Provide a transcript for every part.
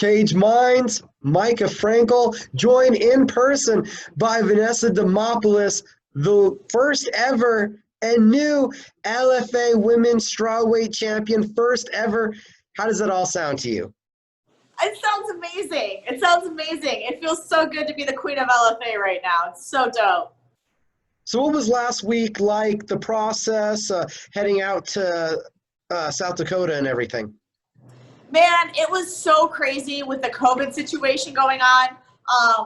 Cage Minds, Micah Frankel, joined in person by Vanessa Demopoulos, the first ever and new LFA Women's Strawweight Champion, first ever. How does that all sound to you? It sounds amazing. It sounds amazing. It feels so good to be the queen of LFA right now. It's so dope. So what was last week like, the process, heading out to South Dakota and everything? Man, it was so crazy with the COVID situation going on. I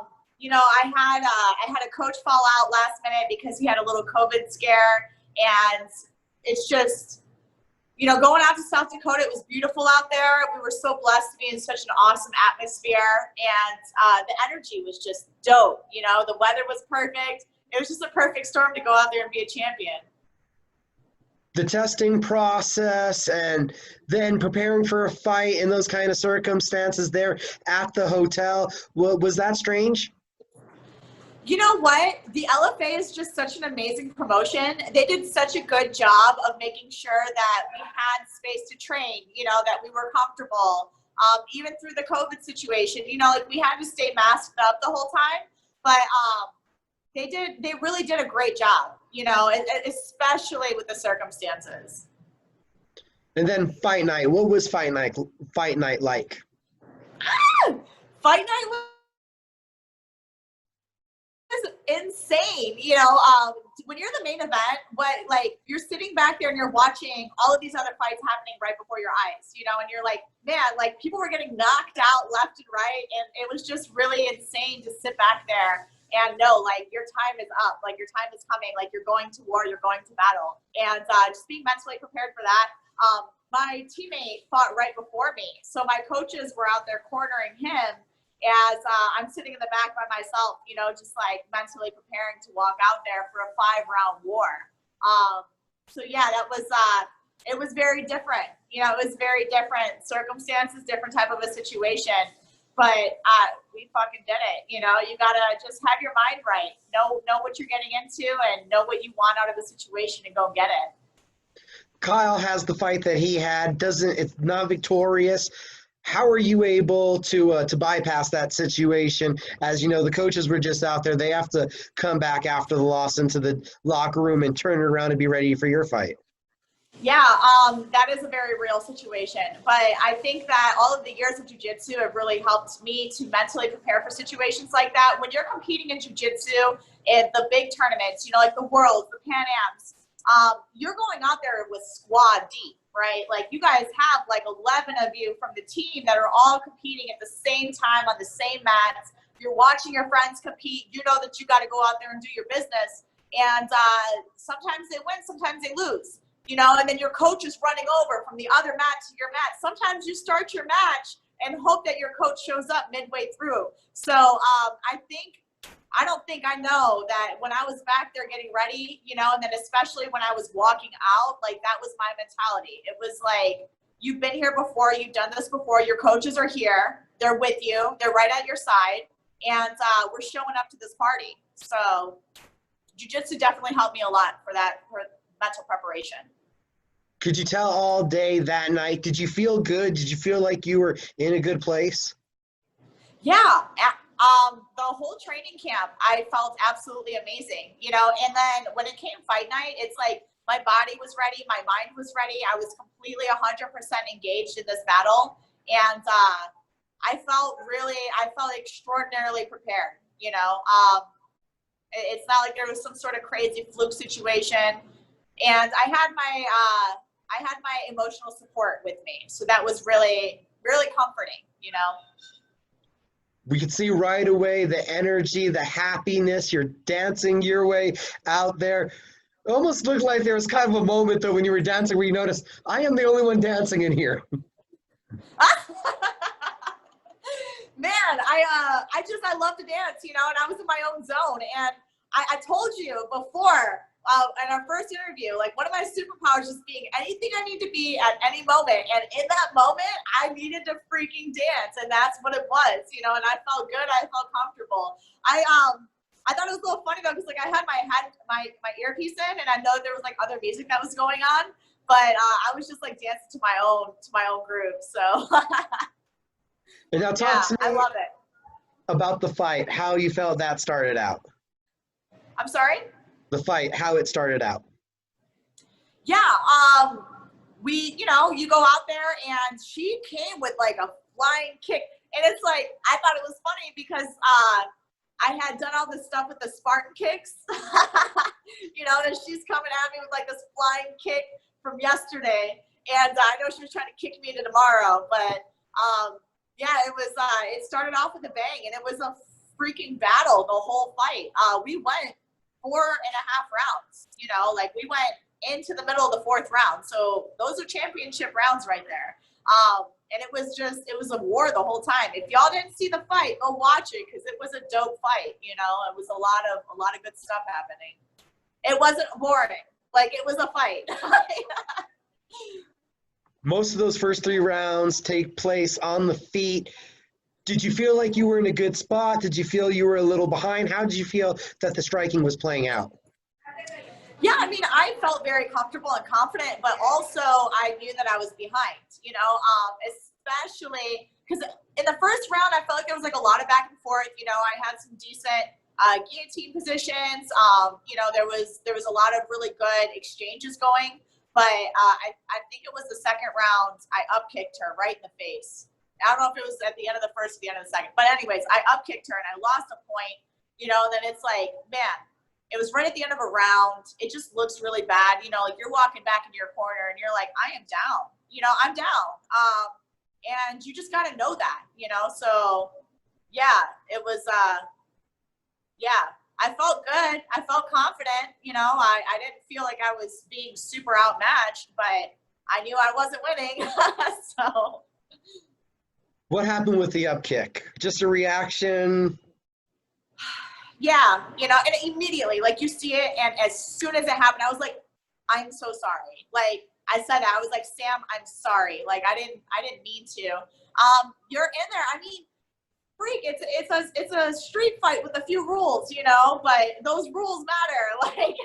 had a coach fall out last minute because he had a little COVID scare, and it's just, going out to South Dakota, it was beautiful out there. We were so blessed to be in such an awesome atmosphere, and the energy was just dope. The weather was perfect. It was just a perfect storm to go out there and be a champion. The testing process and then preparing for a fight in those kind of circumstances there at the hotel, was that strange? You know what? The LFA is just such an amazing promotion. They did such a good job of making sure that we had space to train, that we were comfortable. Even through the COVID situation, we had to stay masked up the whole time, but they really did a great job, especially with the circumstances. And then fight night, what was fight night like? Fight night was insane. When you're the main event, you're sitting back there and you're watching all of these other fights happening right before your eyes, and you're like, man, people were getting knocked out left and right, and it was just really insane to sit back there and know, your time is up, your time is coming, you're going to war, you're going to battle, and just being mentally prepared for that. My teammate fought right before me, so my coaches were out there cornering him as I'm sitting in the back by myself, just mentally preparing to walk out there for a 5-round war. So yeah, it was very different. It was very different circumstances, different type of a situation. But we fucking did it. You gotta just have your mind right. Know what you're getting into and know what you want out of the situation and go get it. Kyle has the fight that he had, it's not victorious. How are you able to bypass that situation? As you know, the coaches were just out there. They have to come back after the loss into the locker room and turn it around and be ready for your fight. Yeah, that is a very real situation. But I think that all of the years of jiu-jitsu have really helped me to mentally prepare for situations like that. When you're competing in jiu-jitsu in the big tournaments, like the Worlds, the Pan Ams, you're going out there with squad deep, right? You guys have 11 of you from the team that are all competing at the same time on the same mats. You're watching your friends compete. You know that you got to go out there and do your business. And sometimes they win, sometimes they lose. And then your coach is running over from the other mat to your mat. Sometimes you start your match and hope that your coach shows up midway through. So I don't think I know that when I was back there getting ready, and then especially when I was walking out, that was my mentality. It was you've been here before, you've done this before, your coaches are here, they're with you, they're right at your side, and we're showing up to this party. So jiu-jitsu definitely helped me a lot for mental preparation. Could you tell all day that night? Did you feel good? Did you feel like you were in a good place? Yeah. The whole training camp, I felt absolutely amazing, and then when it came fight night, it's my body was ready, my mind was ready. I was completely 100% engaged in this battle. And I felt extraordinarily prepared, it's not like there was some sort of crazy fluke situation. And I had my emotional support with me. So that was really, really comforting, We could see right away the energy, the happiness. You're dancing your way out there. It almost looked like there was kind of a moment, though, when you were dancing where you noticed, I am the only one dancing in here. Man, I love to dance, and I was in my own zone. And I told you before, in our first interview, one of my superpowers is being anything I need to be at any moment. And in that moment, I needed to freaking dance, and that's what it was, and I felt good. I felt comfortable. I thought it was a little funny though, because I had my earpiece in, and I know there was other music that was going on, but I was just dancing to my own groove. So And now talk Yeah, to I me love it. about the fight, how you felt that started out. I'm sorry? The fight, how it started out. Yeah, you go out there and she came with like a flying kick. And it's like, I thought it was funny because I had done all this stuff with the Spartan kicks, and she's coming at me with like this flying kick from yesterday. And I know she was trying to kick me into tomorrow, but yeah, it started off with a bang and it was a freaking battle the whole fight. We went 4.5 rounds, we went into the middle of the 4th round. So those are championship rounds right there. And it was a war the whole time. If y'all didn't see the fight, go watch it because it was a dope fight. It was a lot of good stuff happening. It wasn't boring. Like, it was a fight. Most of those first 3 rounds take place on the feet. Did you feel like you were in a good spot? Did you feel you were a little behind? How did you feel that the striking was playing out? Yeah, I mean, I felt very comfortable and confident, but also I knew that I was behind, especially because in the first round, I felt like there was like a lot of back and forth. I had some decent guillotine positions. There was a lot of really good exchanges going, but I think it was the second round, I upkicked her right in the face. I don't know if it was at the end of the first or the end of the second, but anyways, I upkicked her and I lost a point, then it's like, man, it was right at the end of a round. It just looks really bad. Like you're walking back into your corner and you're like, I am down, I'm down. And you just got to know that, so yeah, it was, yeah, I felt good. I felt confident. I didn't feel like I was being super outmatched, but I knew I wasn't winning. So. What happened with the upkick? Just a reaction? Yeah, and immediately, like, you see it, and as soon as it happened, I was like, I'm so sorry. Like, I said that. I was like, Sam, I'm sorry. Like, I didn't mean to. You're in there. I mean, freak, it's a street fight with a few rules, but those rules matter. Like,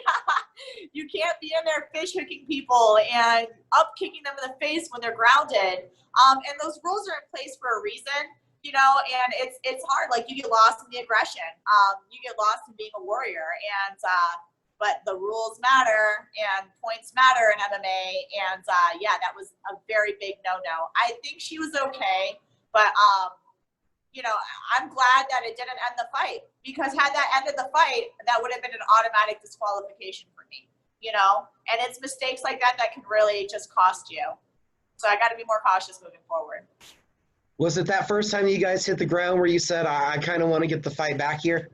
you can't be in there fish hooking people and up kicking them in the face when they're grounded. And those rules are in place for a reason. And it's hard. Like, you get lost in the aggression. You get lost in being a warrior. And but the rules matter and points matter in MMA. And yeah, that was a very big no-no. I think she was okay, but I'm glad that it didn't end the fight, because had that ended the fight, that would have been an automatic disqualification for me. And it's mistakes like that that can really just cost you. So I got to be more cautious moving forward. Was it that first time you guys hit the ground where you said, I kind of want to get the fight back here?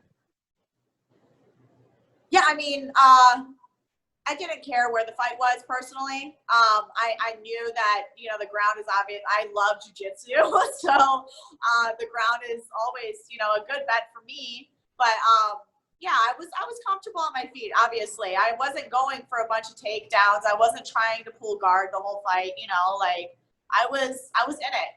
Yeah, I mean, I didn't care where the fight was personally. I knew that, the ground is obvious. I love jiu-jitsu, so the ground is always, a good bet for me. But yeah, I was comfortable on my feet. Obviously, I wasn't going for a bunch of takedowns. I wasn't trying to pull guard the whole fight. Like, I was in it.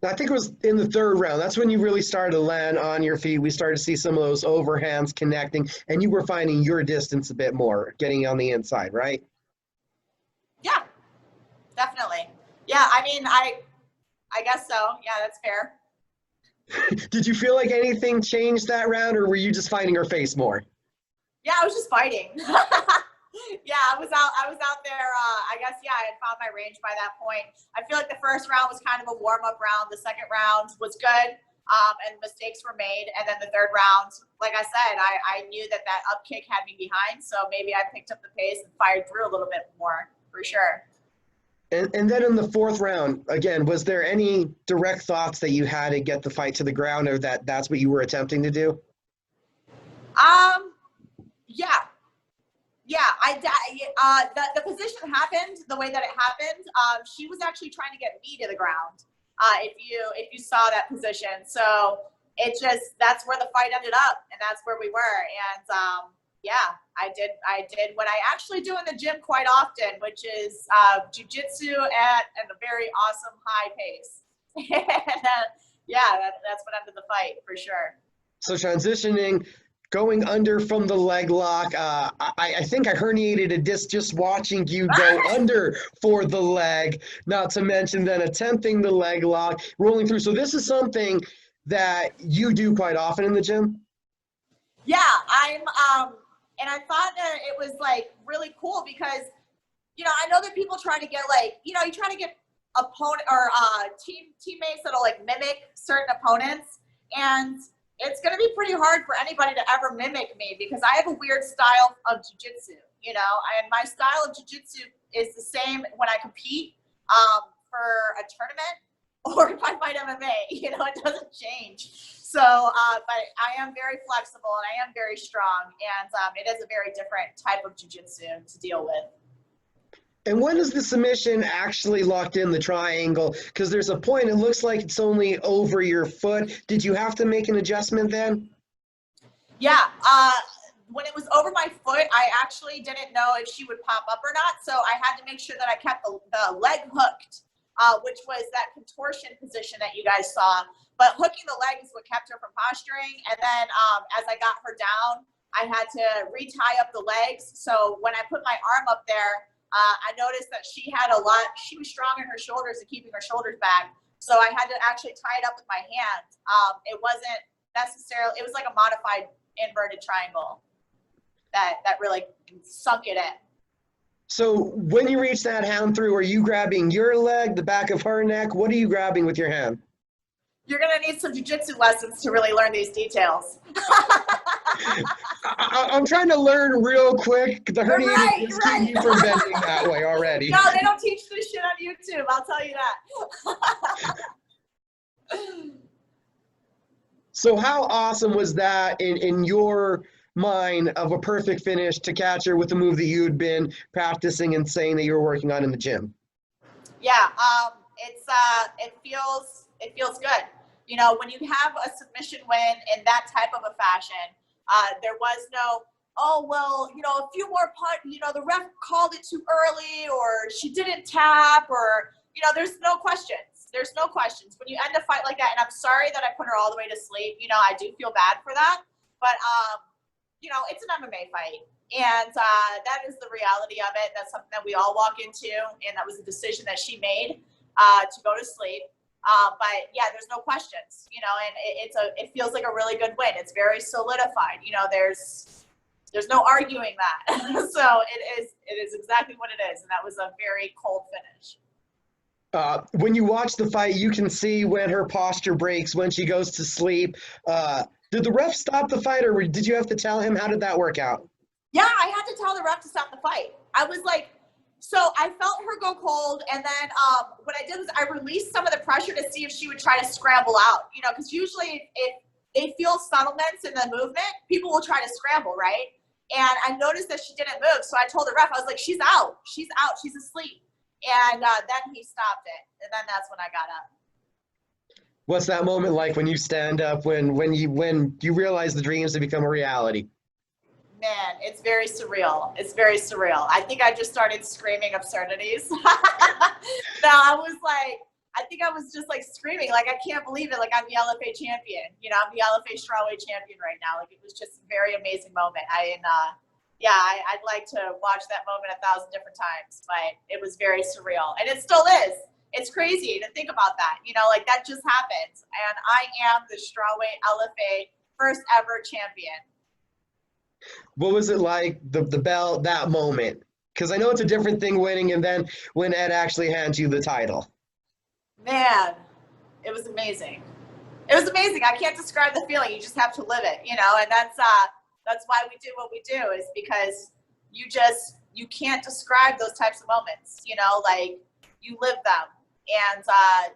I think it was in the 3rd round. That's when you really started to land on your feet. We started to see some of those overhands connecting, and you were finding your distance a bit more, getting on the inside, right? Yeah, definitely. Yeah, I mean, I guess so. Yeah, that's fair. Did you feel like anything changed that round, or were you just finding her face more? Yeah, I was just fighting. Yeah, I was out there. I guess, yeah, I had found my range by that point. I feel like the first round was kind of a warm-up round. The second round was good, and mistakes were made. And then the third round, like I said, I knew that upkick had me behind, so maybe I picked up the pace and fired through a little bit more, for sure. And then in the 4th round, again, was there any direct thoughts that you had to get the fight to the ground, or that's what you were attempting to do? Yeah. Yeah, the position happened the way that it happened. She was actually trying to get me to the ground. If you saw that position, so that's where the fight ended up, and that's where we were. And yeah, I did what I actually do in the gym quite often, which is jiu-jitsu at a very awesome high pace. And yeah, that's what ended the fight for sure. So transitioning going under from the leg lock. I think I herniated a disc just watching you go under for the leg, not to mention then attempting the leg lock, rolling through. So this is something that you do quite often in the gym? Yeah, and I thought that it was like really cool because, I know that people try to get like, you try to get opponent or teammates that'll like mimic certain opponents, and it's going to be pretty hard for anybody to ever mimic me because I have a weird style of jiu-jitsu, and my style of jiu-jitsu is the same when I compete for a tournament or if I fight MMA, it doesn't change. So, but I am very flexible and I am very strong, and it is a very different type of jiu-jitsu to deal with. And when is the submission actually locked in the triangle? Because there's a point, it looks like it's only over your foot. Did you have to make an adjustment then? Yeah, when it was over my foot, I actually didn't know if she would pop up or not. So I had to make sure that I kept the leg hooked, which was that contortion position that you guys saw. But hooking the leg is what kept her from posturing. And then as I got her down, I had to retie up the legs. So when I put my arm up there, I noticed that she was strong in her shoulders and keeping her shoulders back. So I had to actually tie it up with my hand. It wasn't necessarily, it was like a modified inverted triangle that really sunk it in. So when you reach that hand through, are you grabbing your leg, the back of her neck? What are you grabbing with your hand? You're going to need some jiu-jitsu lessons to really learn these details. I'm trying to learn real quick. The herniated disc keep me from bending that way already. No, they don't teach this shit on YouTube. I'll tell you that. So how awesome was that in your mind of a perfect finish to catch her with the move that you'd been practicing and saying that you were working on in the gym? Yeah, it feels good. When you have a submission win in that type of a fashion, there was no, a few more the ref called it too early, or she didn't tap, or, there's no questions. There's no questions. When you end a fight like that, and I'm sorry that I put her all the way to sleep, I do feel bad for that, but, it's an MMA fight. And that is the reality of it. That's something that we all walk into, and that was a decision that she made to go to sleep. But yeah, there's no questions, and it feels like a really good win. It's very solidified. There's no arguing that. So it is exactly what it is, and that was a very cold finish. When you watch the fight, you can see when her posture breaks, when she goes to sleep. Did the ref stop the fight, or did you have to tell him? How did that work out? Yeah, I had to tell the ref to stop the fight. I was like, so I felt her go cold, and then what I did was I released some of the pressure to see if she would try to scramble out, because usually if they feel settlements in the movement, people will try to scramble, right? And I noticed that she didn't move, so I told the ref, I was like, she's out, she's asleep. And then he stopped it, and then that's when I got up. What's that moment like when you stand up, when you realize the dreams have become a reality? Man, it's very surreal. It's very surreal. I think I just started screaming absurdities. No, I think I was just like screaming, like, I can't believe it. Like, I'm the LFA champion. I'm the LFA strawweight champion right now. Like, it was just a very amazing moment. I'd like to watch that moment 1,000 different times, but it was very surreal. And it still is. It's crazy to think about that. Like, that just happened. And I am the strawweight LFA first ever champion. What was it like, the bell, that moment? Because I know it's a different thing winning and then when Ed actually hands you the title. Man, it was amazing. It was amazing. I can't describe the feeling. You just have to live it, and that's why we do what we do, is because you can't describe those types of moments, like, you live them, and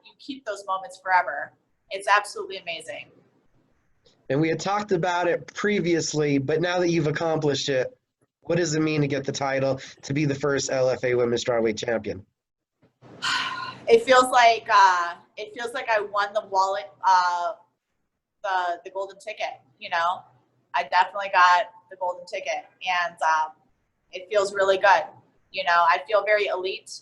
you keep those moments forever. It's absolutely amazing. And we had talked about it previously, but now that you've accomplished it, what does it mean to get the title, to be the first LFA Women's Strawweight Champion? It feels like I won the wallet, the golden ticket. I definitely got the golden ticket, and it feels really good. I feel very elite.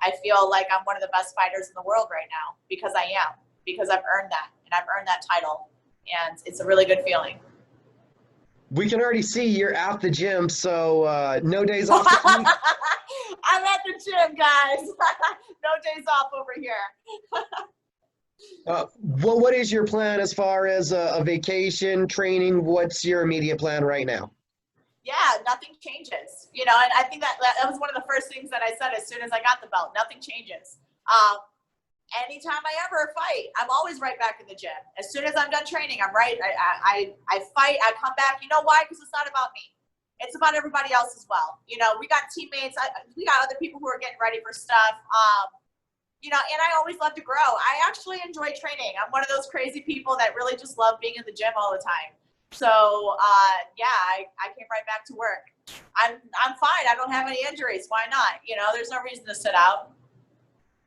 I feel like I'm one of the best fighters in the world right now because I am, because I've earned that, and I've earned that title. And it's a really good feeling. We can already see you're at the gym, so no days off this week? I'm at the gym, guys. No days off over here. What is your plan as far as a vacation, training? What's your immediate plan right now? Yeah, nothing changes. You know, and I think that was one of the first things that I said as soon as I got the belt. Nothing changes. Anytime I ever fight, I'm always right back in the gym. As soon as I'm done training, I'm right. I fight. I come back. You know why? Because it's not about me. It's about everybody else as well. You know, we got teammates. We got other people who are getting ready for stuff. You know, and I always love to grow. I actually enjoy training. I'm one of those crazy people that really just love being in the gym all the time. So yeah, I came right back to work. I'm fine. I don't have any injuries. Why not? You know, there's no reason to sit out.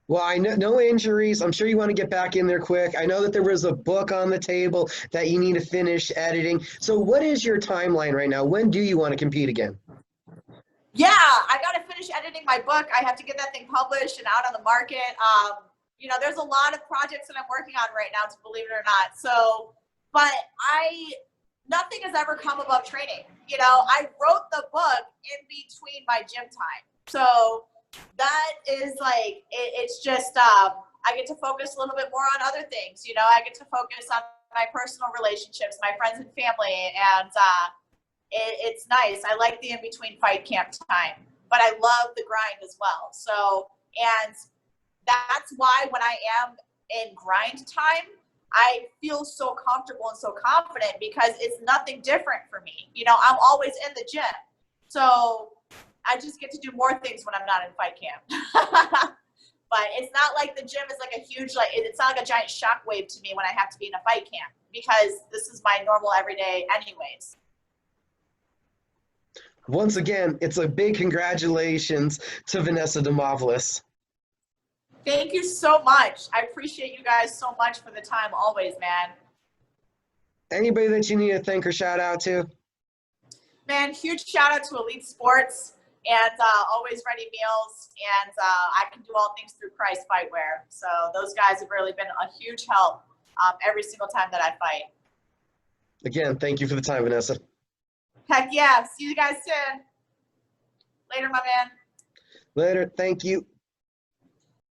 Well, I know no injuries. I'm sure you want to get back in there quick. I know that there was a book on the table that you need to finish editing. So what is your timeline right now? When do you want to compete again? Yeah, I got to finish editing my book. I have to get that thing published and out on the market. You know, there's a lot of projects that I'm working on right now, believe it or not. So, but nothing has ever come above training. You know, I wrote the book in between my gym time. So that is like, it's just, I get to focus a little bit more on other things. You know, I get to focus on my personal relationships, my friends and family, and it's nice. I like the in-between fight camp time, but I love the grind as well. So, and that's why when I am in grind time, I feel so comfortable and so confident because it's nothing different for me. You know, I'm always in the gym. So I just get to do more things when I'm not in fight camp. But it's not like the gym is like a huge, like, it's not like a giant shockwave to me when I have to be in a fight camp because this is my normal everyday anyways. Once again, it's a big congratulations to Vanessa Demopoulos. Thank you so much. I appreciate you guys so much for the time always, man. Anybody that you need to thank or shout out to? Man, huge shout out to Elite Sports and Always Ready Meals. And I can do all things through Christ Fightwear. So those guys have really been a huge help every single time that I fight. Again, thank you for the time, Vanessa. Heck yeah. See you guys soon. Later, my man. Later. Thank you.